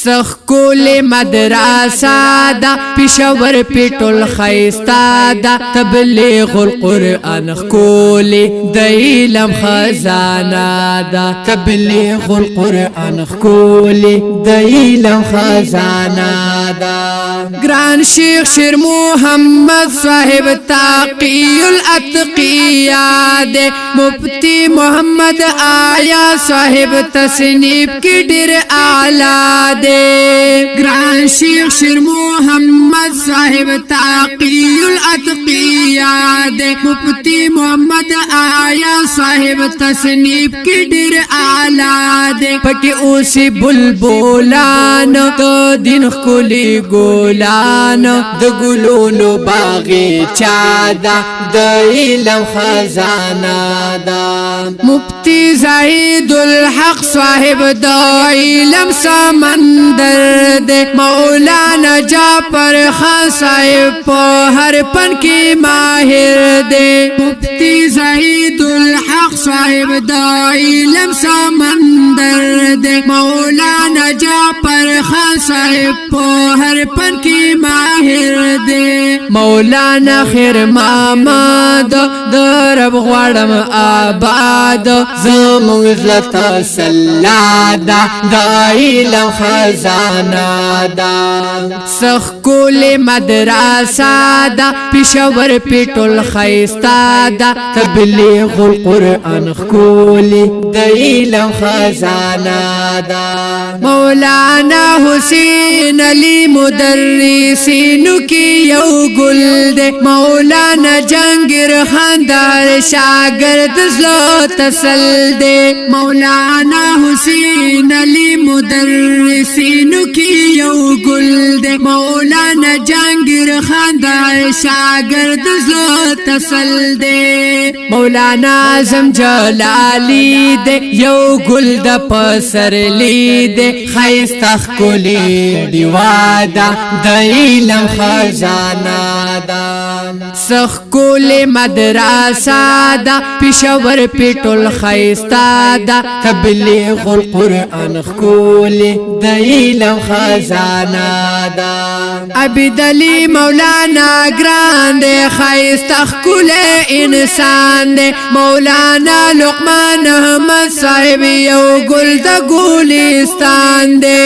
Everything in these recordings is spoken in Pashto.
سخکول مدرسه دا پېښور پیټول خیستا دا تبلیغ القرآن خکول د علم خزانه دا تبلیغ القرآن خکول د علم خزانه دا گران شیخ شیر محمد صاحب تاقی الاتقیاء دے مفتی محمد آیا صاحب تصنیف کی ډیر اعلی دے گران شیخ شیر محمد صاحب تاقی الاتقیاء دے مفتی محمد آیا صاحب تصنیف کی ډیر اعلی دے پکې اوسې بلبلان د دین خولي ګلان د ګلونو باغچه ده د علم خزانه ده مفتی زاهد الحق صاحب د علم سمندر ده مولانا جعفر خان صاحب په هر فن کې ماهر ده مفتی زاهد الحق صاحب د علم سمندر ده مولانا جعفر خان صاحب په هر فن کې ماهر ده مولانا خیر محمد د رب غواړم آباد زموږ زړه تسلا ده د علم خزانه ده سخکول مدرسه ده پېښور پیټول خیستا ده تبلیغ القرآن خکول د علم خزانه ده مولانا حسین علی مدرسینو کی یو گل دے مولانا جنگیر خاندار شاگرد زلو تسل دے مولانا حسین علی مدرسینو کی یو گل دے مولانا جنگیر خاندار شاگرد زلو تسل دے مولانا اعظم جلالی دے یو گل دا پسر لی دے خیستخ کلی دیوادا د علم خزانه ده سخکول مدرسه ده پېښور پیټول خیستا ده تبلیغ القرآن خکول د علم خزانه ده عبد علی مولانا ګران ده خیستا خکول انسان ده مولانا لقمان احمد صاحب یو ګل د ګلستان ده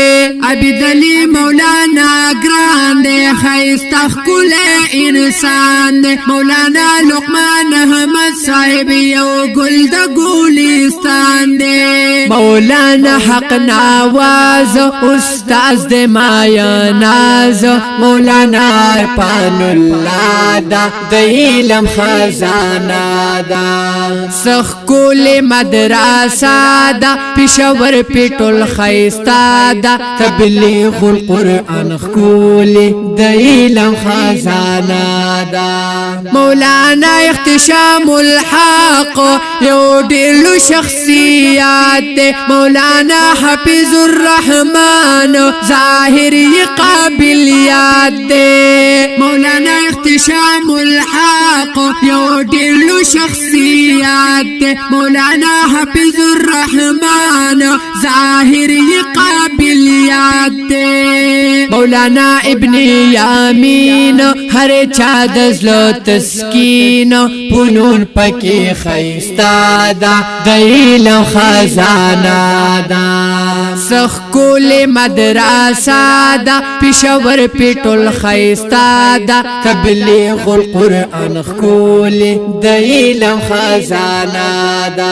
عبد علی مولانا گران دے خیستا خکول انسان دے مولانا لقمان احمد صاحب یو گل دا گلستان دے مولانا حق نواز استاذ دے مایا ناز مولانا عرفان اللہ دا د علم خزانه دا سخکول مدرسه دا پېښور پیټول خیستا دا تبلیغ القرآن خکول د علم خزانه ده مولانا اختشام الحق یو ډېر شخصیت ده مولانا حفیظ الرحمن ظاهری قابلیت ده مولانا اختشام الحق یو ډېر شخصیت ده مولانا حفیظ الرحمن ظاهری قابلیت ده مولانا ابن یامین هر چا د زلو تسکین پنون پکې خیستا ده د علم خزانه ده سخکول مدرسه ده پېښور پیټول خیستا ده تبلیغ القرآن خکول د علم خزانه ده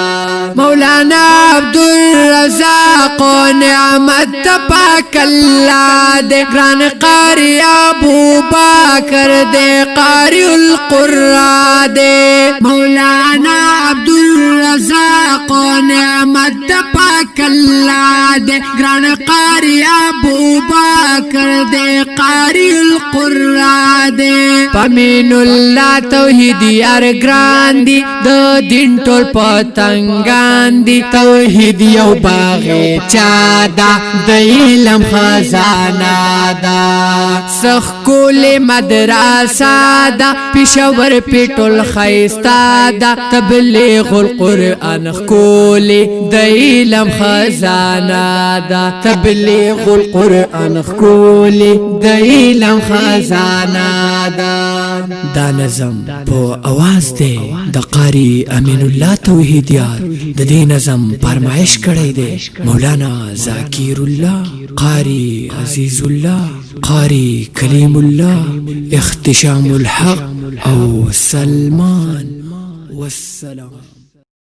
مولانا عبدالرزاق نعمت پاک الله دے گران قاری ابو بکر دے قاری القرآن دے مولانا عبدالرزاق نعمت پاک اللہ دے گران قاری ابو بکر دے قاری القرآن القرآن دے پمین اللہ توحیدی ارگران دی د دین ټول پتنګان دی توحید یو باغچا دا د علم خزانه دا سخ کول مدرسه دا پېښور پټول خیستا دا تبلیغ القرآن کول د علم خزانه دا تبلیغ القرآن کول د علم خزانه دا نظم په आवाज دی د قاری امین الله توحیدیار د دې نظم فرمایش کړی دی مولانا ذاکر الله قاری عزیز الله قاری کلیم الله اختشام الحق او سلمان والسلام.